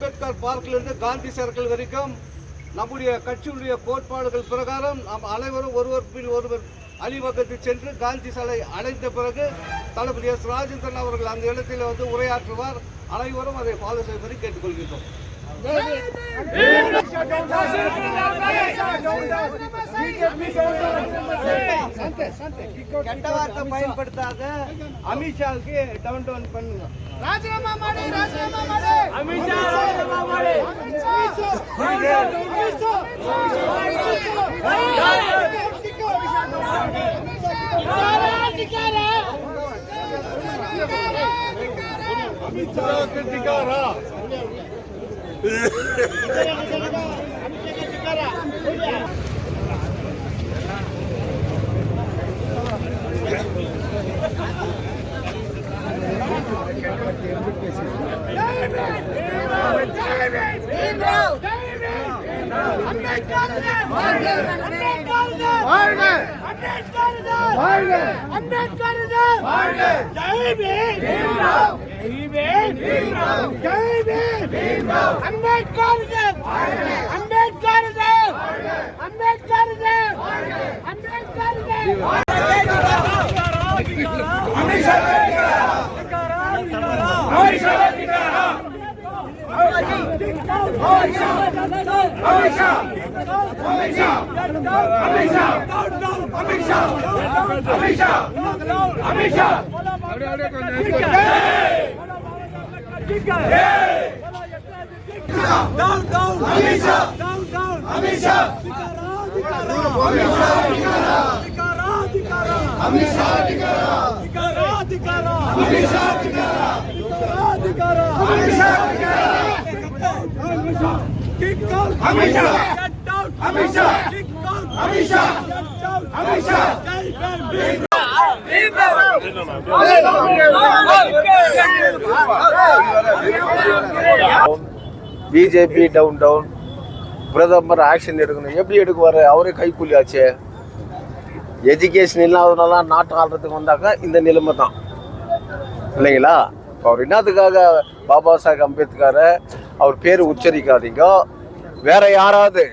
Ambedkar பார்க்கிலிருந்து Gandhi circle வரைக்கும் நம்முடைய கட்சியுடைய கோட்பாடுகள் பிரகாரம் நாம் அனைவரும் ஒருவர் பின் ஒருவர் அணிவகுத்து சென்று காந்தி சாலை அடைந்த பிறகு தளபதி எஸ். ராஜேந்திரன் அவர்கள் அந்த இடத்தில் உரையாற்றுவார். அனைவரும் அதை ஃபாலோ செய்வதை கேட்டுக்கொள்கிறோம். கெட்ட வார்த்தை பயன்படுத்தாத அமித்ஷாவுக்கு டவுன் பண்ணுங்க. ராஜினாமா மாடு, ராஜினாமா மாடு. அமித்ஷா ராஜினாமா மாடு. பிஜேபி டவுன் டவுன் பிரதமர் ஆக்ஷன் எடுக்கணும். எப்படி எடுக்குவாரு? அவரே கைக்கூலி ஆச்சு. எஜுகேஷன் இல்லாதனால நாட்டை ஆள்றதுக்கு வந்தாக்கா இந்த நிலைமை தான் இல்லைங்களா? அவர் என்னத்துக்காக பாபா சாஹேப் அம்பேத்கரை அவர் பேர் உச்சரிக்காதீங்க. வேற யாராவது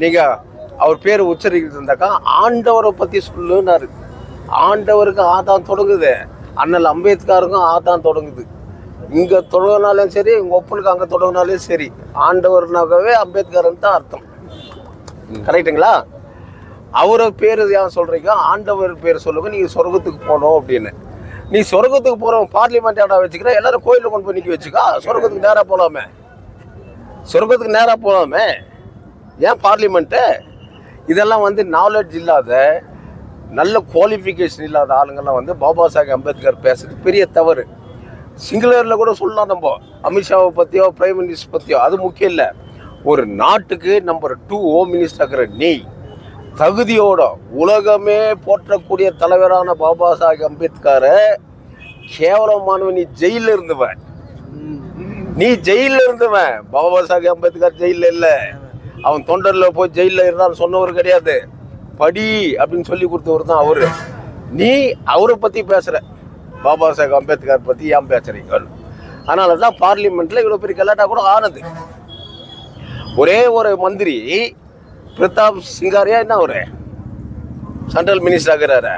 நீங்க அவர் பேர் உச்சரிக்கிறது இருந்தாக்கா ஆண்டவரை பத்தி சொல்லுன்னாரு. ஆண்டவருக்கு ஆதான் தொடங்குது, அண்ணல் அம்பேத்கருக்கும் ஆதான் தொடங்குது. இங்க தொடங்கினாலும் சரி, உங்க ஒப்பனுக்கு அங்க தொடங்கினாலும் சரி, ஆண்டவர்னாகவே அம்பேத்கர் தான் அர்த்தம். கரெக்டுங்களா? அவரை பேர் ஏன் சொல்றீங்க? ஆண்டவர் பேர் சொல்லுங்க. நீங்க சொர்க்கத்துக்கு போகணும் அப்படின்னு. நீ சொர்க்கத்துக்கு போறவங்க பார்லிமெண்ட் இடம் வச்சுக்கிற, எல்லாரும் கோயிலில் கொண்டு போய் நிற்க வச்சுக்கா. சொர்க்கத்துக்கு நேராக போகலாமே, சொர்க்கத்துக்கு நேராக போகலாமே. ஏன் பார்லிமெண்ட்டு? இதெல்லாம் நாலேஜ் இல்லாத, நல்ல குவாலிஃபிகேஷன் இல்லாத ஆளுங்கள்லாம் பாபா சாஹேப் அம்பேத்கர் பேசுறது பெரிய தவறு. சிங்களரில் கூட சொல்லலாம். நம்ம அமித்ஷாவை பற்றியோ பிரைம் மினிஸ்டர் பற்றியோ அது முக்கியம் இல்லை. ஒரு நாட்டுக்கு நம்பர் 2 ஹோம் மினிஸ்டர் நீ தகுதியோட உலகமே போற்றக்கூடிய தலைவரான பாபா சாஹேப் அம்பேத்கரை கேவலமானவன். நீ ஜெயிலில் இருந்தவன், நீ ஜெயிலில் இருந்தவன். பாபா சாஹேப் அம்பேத்கர் ஜெயிலில் இல்லை, அவன் தொண்டரில் போய் ஜெயிலில் இருந்தான்னு சொன்னவர் கிடையாது. படி அப்படின்னு சொல்லி கொடுத்தவர் தான் அவரு. நீ அவரை பற்றி பேசுகிற, பாபா சாஹேப் அம்பேத்கர் பற்றி ஏன் பேசுறீங்க? அதனால தான் பார்லிமெண்ட்டில் இவ்வளோ பெரிய கலாட்டா கூட ஆனது. ஒரே ஒரு மந்திரி பிரதாப் சிங்காரியா என்ன அவரு சென்ட்ரல் மினிஸ்டர் ஆகிறாரு.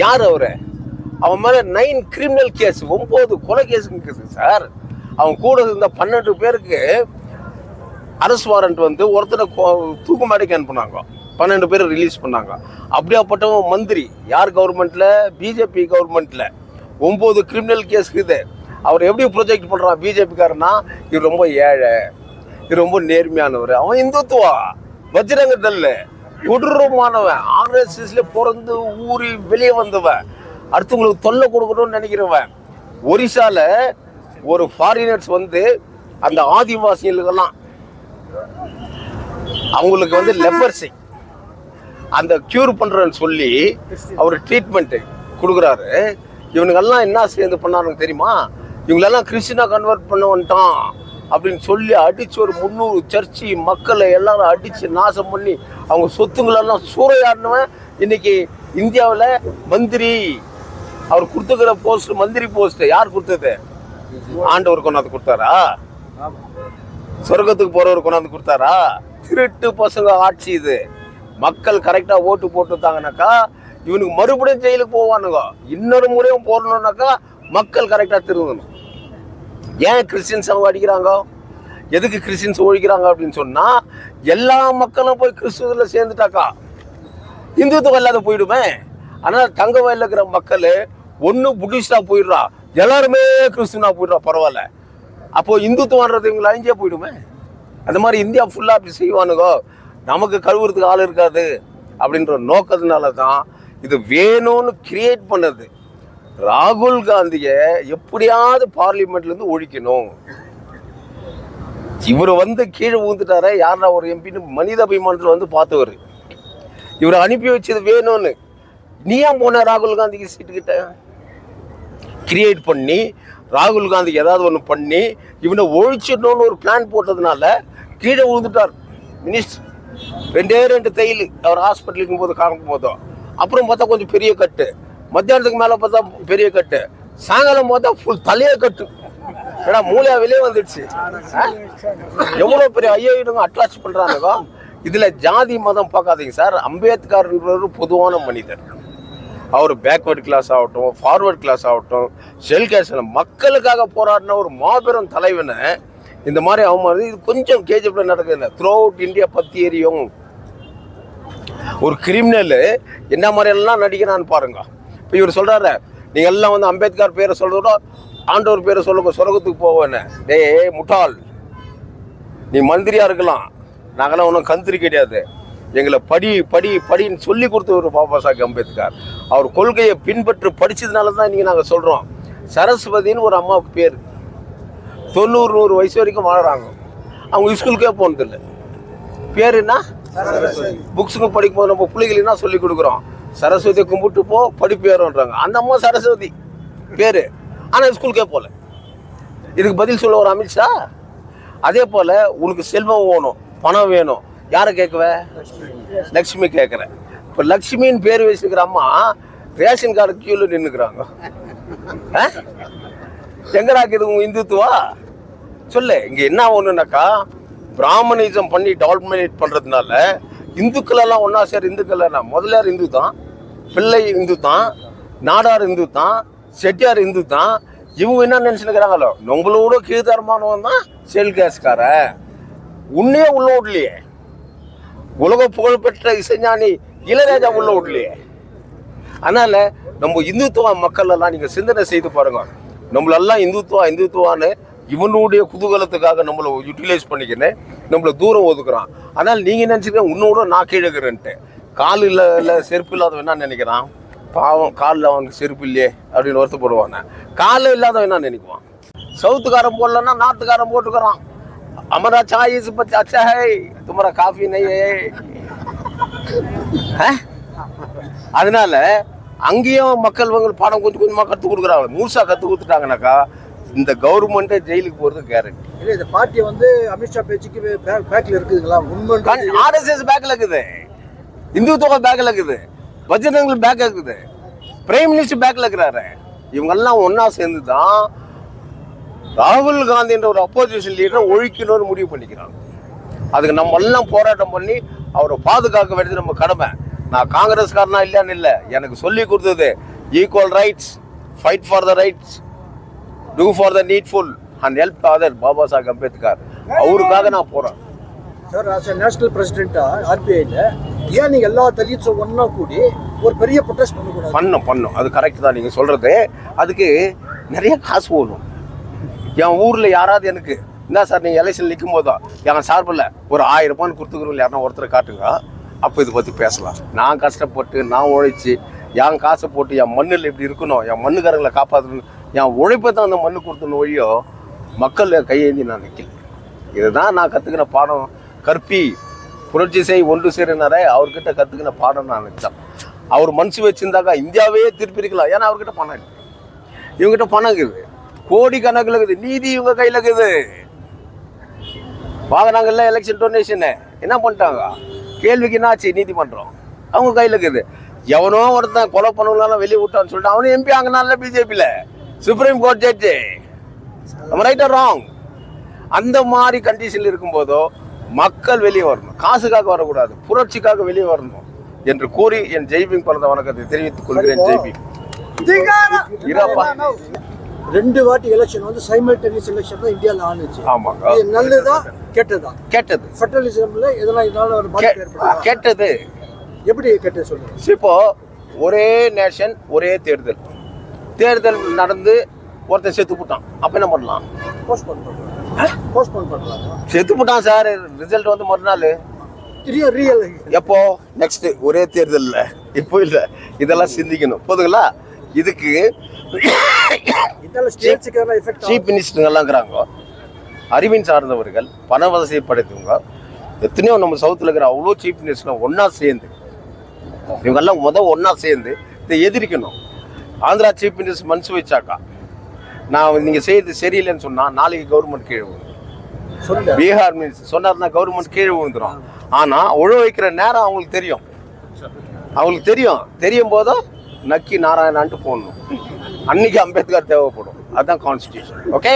யார் அவரு? அவன் மேலே 9 கிரிமினல் கேஸ், 9 கொலை கேஸ் இருக்குது சார். அவன் கூட இருந்த 12 பேருக்கு அரசு வாரண்ட் ஒருத்தனை தூக்குமாடிக்கு அனுப்புனாங்க. 12 பேர் ரிலீஸ் பண்ணாங்க. அப்படியாப்பட்டவன் மந்திரி. யார் கவர்மெண்ட்ல? பிஜேபி கவர்மெண்ட்ல 9 கிரிமினல் கேஸ் இருக்குது. அவர் எப்படி ப்ரொஜெக்ட் பண்றான் பிஜேபிக்காரனா? இது ரொம்ப ஏழை, இது ரொம்ப நேர்மையானவர். அவன் இந்துத்துவா, வஜ்ரங்க தல்ல, கொடூரமானவன், RSSல பிறந்து ஊறி வெளியே வந்தவன், அடுத்தவங்களுக்கு தொல்லை கொடுக்கணும்னு நினைக்கிறவன். ஒரிசால ஒரு ஃபாரினர்ஸ் அந்த ஆதிவாசிகளுக்கெல்லாம் அவங்களுக்கு லெப்பர்சி அந்த கியூர் பண்றேன்னு சொல்லி அவர் ட்ரீட்மெண்ட் கொடுக்குறாரு. இவனுங்கெல்லாம் என்ன சேர்ந்து பண்ணாருன்னு தெரியுமா? இவங்களெல்லாம் கிறிஸ்டினா கன்வெர்ட் பண்ண வந்துட்டான் அப்படின்னு சொல்லி அடிச்சு ஒரு 300 சர்ச்சு மக்களை எல்லாரும் அடிச்சு நாசம் பண்ணி அவங்க சொத்துங்களெல்லாம் சூறையாடினவன் இன்னைக்கு இந்தியாவில் மந்திரி. அவர் கொடுத்துக்கிற போஸ்ட் மந்திரி போஸ்ட் யார் கொடுத்தது? ஆண்டவர் கொண்டாந்து கொடுத்தாரா? சொர்க்கத்துக்கு போறவர் கொண்டாந்து கொடுத்தாரா? திருட்டு பசங்க ஆட்சி இது. மக்கள் கரெக்டா ஓட்டு போட்டுட்டாங்கனாக்கா இவனுக்கு மறுபடியும் ஜெயிலுக்கு போவானுங்க. இன்னொரு முறையும் போடணும்னாக்கா மக்கள் கரெக்டா திருந்தணும். ஏன் கிறிஸ்டின்ஸ் அவங்க அடிக்கிறாங்க? எதுக்கு கிறிஸ்டின்ஸ் ஒழிக்கிறாங்க அப்படின்னு சொன்னா, எல்லா மக்களும் போய் கிறிஸ்துவத்துல சேர்ந்துட்டாக்கா இந்துத்துவம் இல்லாத போயிடுமே. ஆனால் தங்க வயலில் இருக்கிற மக்கள் ஒன்று புத்திஸ்டா போயிடுறா, எல்லாருமே கிறிஸ்துவனா போயிடுறா, பரவாயில்ல. அப்போ இந்துத்துவன்றது இவங்களை அழிஞ்சே போயிடுமே. அந்த மாதிரி இந்தியா ஃபுல்லா அப்படி செய்வானுங்க. நமக்கு கழுவுறதுக்கு ஆள் இருக்காது அப்படின்ற நோக்கத்தினால தான் இது வேணும்னு கிரியேட் பண்ணது. ராகுல் காந்தியை எப்படியாவது பார்லிமெண்ட்ல இருந்து ஒழிக்கணும். இவர் கீழே ஊந்துட்டார யாரா ஒரு எம்பின்னு மனிதாபிமானத்தில் பார்த்தவர். இவரை அனுப்பி வச்சது வேணும்னு. நீ ஏன் போன ராகுல் காந்திக்கு சீட்டு கிட்ட கிரியேட் பண்ணி ராகுல் காந்திக்கு ஏதாவது ஒன்று பண்ணி இவனை ஒழிச்சிடணும்னு ஒரு பிளான் போட்டதுனால கீழே விழுந்துட்டார் மினிஸ்டர். 2 தையல் அவர் ஹாஸ்பிட்டலுக்கும் போது காணும் போதும். அப்புறம் பார்த்தா கொஞ்சம் பெரிய கட்டு, மத்தியானத்துக்கு மேலே பார்த்தா பெரிய கட்டு, சாயங்காலம் பார்த்தா ஃபுல் தலையே கட்டு. ஏன்னா மூளையா வெளியே வந்துடுச்சு. எவ்வளோ பெரிய ஐயோடுங்க அட்ராக்ட் பண்ணுறானுங்க. இதில் ஜாதி மதம் பார்க்காதீங்க சார். அம்பேத்கர்ன்றவர் பொதுவான மனிதர். அவர் பேக்வர்ட் கிளாஸ் ஆகட்டும், ஃபார்வர்ட் கிளாஸ் ஆகட்டும், ஷெல் கேஸ் மக்களுக்காக போராடின ஒரு மாபெரும் தலைவனை இந்த மாதிரி அவமானது இது கொஞ்சம் கேஜிஎஃப்ல நடக்குது. த்ரூ அவுட் இந்தியா பத்தி எரியும். ஒரு கிரிமினல் என்ன மாதிரி எல்லாம் நடிக்கிறான்னு பாருங்க. இப்போ இவர் சொல்றாரு, நீங்க எல்லாம் அம்பேத்கர் பேரை சொல்றதோ ஆண்டவர் பேரை சொல்லுங்க, சொர்க்கத்துக்கு போவேன்னு. டேய் முட்டாள், நீ மந்திரியா இருக்கலாம், நாங்களாம் ஒன்றும் கந்திரி கிடையாது. எங்களை படின்னு சொல்லி கொடுத்தவர் பாபா சாஹேப் அம்பேத்கர். அவர் கொள்கையை பின்பற்றி படிச்சதுனால தான் இன்னைக்கு நாங்கள் சொல்றோம். சரஸ்வதினு ஒரு அம்மாவுக்கு பேர், 90-100 வயசு வரைக்கும் வாழறாங்க. அவங்க ஸ்கூலுக்கே போனதில்லை. பேர் என்ன? புக்ஸுக்கு படிக்கும் போது நம்ம பிள்ளைகள் என்ன சொல்லி கொடுக்குறோம்? சரஸ்வதியை கும்பிட்டு போ, படிப்பேறுன்றாங்க. அந்த அம்மா சரஸ்வதி பேரு, ஆனால் ஸ்கூலுக்கே போல. இதுக்கு பதில் சொல்ல ஒரு அமித்ஷா. அதே போல உனக்கு செல்வம் வேணும், பணம் வேணும், யாரை கேட்குவ? லக்ஷ்மி கேட்குறேன். இப்போ லக்ஷ்மின்னு பேர் வச்சுக்கிற அம்மா ரேஷன் கார்டு கியூல நின்றுக்கிறாங்க. எங்கடாக்குது உங்க இந்துத்துவா? சொல்லு. இங்க என்ன ஒண்ணுனாக்கா, பிராமணிசம் பண்ணி டாமினேட் பண்றதுனால இந்துக்கள் எல்லாம் ஒன்னா சேர். இந்துக்கள் முதலியார் இந்து தான், பிள்ளை இந்து தான், நாடார் இந்து தான், செட்டியார் இந்து தான். இவங்க என்ன நினைச்சுக்கிறாங்களோ, நம்மளோட கீழ்த்தரமானவன் தான் செல் கேஸ்கார. உன்னையே உள்ள விடலையே. உலக புகழ்பெற்ற இசைஞானி இளையராஜா உள்ள விடலையே. அதனால நம்ம இந்துத்துவ மக்கள் எல்லாம் நீங்க சிந்தனை செய்து பாருங்க. நம்மளெல்லாம் இந்துத்துவான்னு இவனுடைய குதூகலத்துக்காக நம்மளை யூட்டிலைஸ் பண்ணிக்கின்னு நம்மளை தூரம் ஒதுக்குறான். அதனால் நீங்கள் நினச்சிக்க உன்னோட நான் கீழக்குறேன்ட்டு. கால் இல்லை செருப்பு இல்லாதவன் என்ன நினைக்கிறான்? பாவம், காலில் அவனுக்கு செருப்பு இல்லையே அப்படின்னு வருத்தப்படுவாங்க. காலில் இல்லாதவன் என்ன நினைக்குவான்? சவுத்துக்காரன் போடலன்னா நார்த்துக்காரன் போட்டுக்கிறான். हमारा चाय इस पर अच्छा है, तुम्हारा काफी नहीं है. அதனால அங்கேயும் மக்கள் பாடம் கொஞ்சம் கொஞ்சமாக கற்றுக் கொடுக்குறாங்க. முழுசாக கற்றுக் கொடுத்துட்டாங்கனாக்கா இந்த கவர்மெண்ட்டே ஜெயிலுக்கு போகிறது கேரண்டி. இல்லை, இந்த பார்ட்டி அமித்ஷா பேச்சுக்கு பேக்கில் இருக்குதுங்களா? உண்மை ஆர்எஸ்எஸ் பேக்கில் இருக்குது, இந்துத்துவ பேக்கில் இருக்குது, பட்ஜெட் பேக்கில் இருக்குது, பிரைம் மினிஸ்டர் பேக்கில் இருக்கிறாரு. இவங்கெல்லாம் ஒன்றா சேர்ந்து தான் ராகுல் காந்தின்ற ஒரு அப்போசிஷன் லீடரை ஒழிக்கணும்னு முடிவு பண்ணிக்கிறாங்க. அதுக்கு நம்ம எல்லாம் போராட்டம் பண்ணி அவரை பாதுகாக்க வேண்டியது நம்ம கடமை. நான் காங்கிரஸ்காரனா இல்லையான்னு இல்லை, எனக்கு சொல்லி கொடுத்தது equal rights, fight for the rights, do for the needful and help other. Baba Saheb Ambedkar அவருக்காக நான் போறேன். சார், ஆஸ் எ நேஷனல் பிரசிடென்ட்டா ஆர்பிஐல ஏன் நீங்கள் எல்லா தலித்ஸும் ஒன்றா கூடி ஒரு பெரிய ப்ரொடெஸ்ட் பண்ணக்கூடாது? பண்ணும் அது கரெக்ட் தான் நீங்கள் சொல்கிறது. அதுக்கு நிறைய காசு போகணும். என் ஊரில் யாராவது எனக்கு என்ன சார் நீங்கள் எலெக்ஷன் நிற்கும் போதும் என் சார்பில் ஒரு 1000 ரூபான்னு கொடுத்துக்கிறோம் யாருன்னா ஒருத்தரை காட்டுங்க, அப்போ இதை பற்றி பேசலாம். நான் கஷ்டப்பட்டு நான் உழைச்சி என் காசை போட்டு என் மண்ணில் எப்படி இருக்கணும், என் மண்ணுக்காரங்களை காப்பாற்றணும், என் உழைப்பை தான் அந்த மண்ணு கொடுத்தணும் ஒழியோ மக்கள் கையேந்தி நான் நிற்கல. இதுதான் நான் கற்றுக்கின பாடம். கற்பி புரட்சி செய் ஒன்று சேரினாரே, அவர்கிட்ட கற்றுக்கின பாடம் நான் நினச்சேன். அவர் மனசு வச்சுருந்தாக்கா இந்தியாவே திருப்பி இருக்கலாம். ஏன்னா அவர்கிட்ட பணம் இல்லை, இவங்ககிட்ட பணம் இருக்குது, கோடி கணக்கில் இருக்குது, நீதி இவங்க கையில் இருக்குது. வாங்கினாங்கல்ல எலெக்ஷன் டொனேஷனு, என்ன பண்ணிட்டாங்க? கேள்விக்கு என்னாச்சு? நீதிமன்றம் அவங்க கையில் இருக்குது. எவனோ ஒருத்தன் கொலை பண்ணலாம் வெளியே விட்டான்னு சொல்லிட்டு அவனும் எம்பி ஆங்கினால பிஜேபியில் சுப்ரீம் கோர்ட் ஜட்ஜு. நம்ம ரைட் ஆர் ராங்? அந்த மாதிரி கண்டிஷனில் இருக்கும்போதோ மக்கள் வெளியே வரணும், காசுக்காக வரக்கூடாது, புரட்சிக்காக வெளியே வரணும் என்று கூறி என் ஜெய்பிங் பிறந்த வணக்கத்தை தெரிவித்துக் கொள்கிறேன். ஜெய்பிங். இருப்பா. 2 வாட்டி எலெக்ஷன் வந்து சைமல்டேனியஸ் எலெக்ஷன் தான் இந்தியாவில் ஆணுச்சு. ஆமாங்க. இது நல்லதா கெட்டதா? கெட்டது. ஃபெடரலிசம்ல இதனால ஒரு பாதிப்பு ஏற்படுதா? கெட்டது. எப்படி கெட்டது சொல்லுங்க? இப்போ ஒரே நேஷன் ஒரே தேர்தல், தேர்தல் நடந்து ஒருத்தன் செத்து போட்டான், அப்ப என்ன பண்ணலாம்? போஸ்ட்போன் பண்ணலாம். செத்து போட்டான் சார், ரிசல்ட் வந்து மறுநாள். ரியல் எப்போ? நெக்ஸ்ட் ஒரே தேர்தல்ல. இப்போ இல்ல, இதெல்லாம் சிந்திக்கணும் போதுங்களா? இதுக்கு சீஃப் மினிஸ்டர் எல்லாம் இருக்கிறாங்க, அறிவின் சார்ந்தவர்கள், பண வசதி படைத்தவங்க, எத்தனையோ நம்ம சவுத்தில் இருக்கிற அவ்வளோ சீஃப் மினிஸ்டர் ஒன்னா சேர்ந்து, இவங்கெல்லாம் ஒன்னா சேர்ந்து இதை எதிர்க்கணும். ஆந்திரா சீஃப் மினிஸ்டர் மனசு வச்சாக்கா, நான் நீங்க செய்யறது சரியில்லைன்னு சொன்னா நாளைக்கு கவர்மெண்ட் கீழே விழுந்துடும். பீகார் மினிஸ்டர் சொன்னார்னா கவர்மெண்ட் கீழே விழுந்துடும். ஆனா ஒழு வைக்கிற நேரம் அவங்களுக்கு தெரியும் போதும் நக்கி நாராயணான்ட்டு போடணும். அன்னைக்கு அம்பேத்கர் தேவைப்படும். அதுதான் கான்ஸ்டிடியூஷன். ஓகே.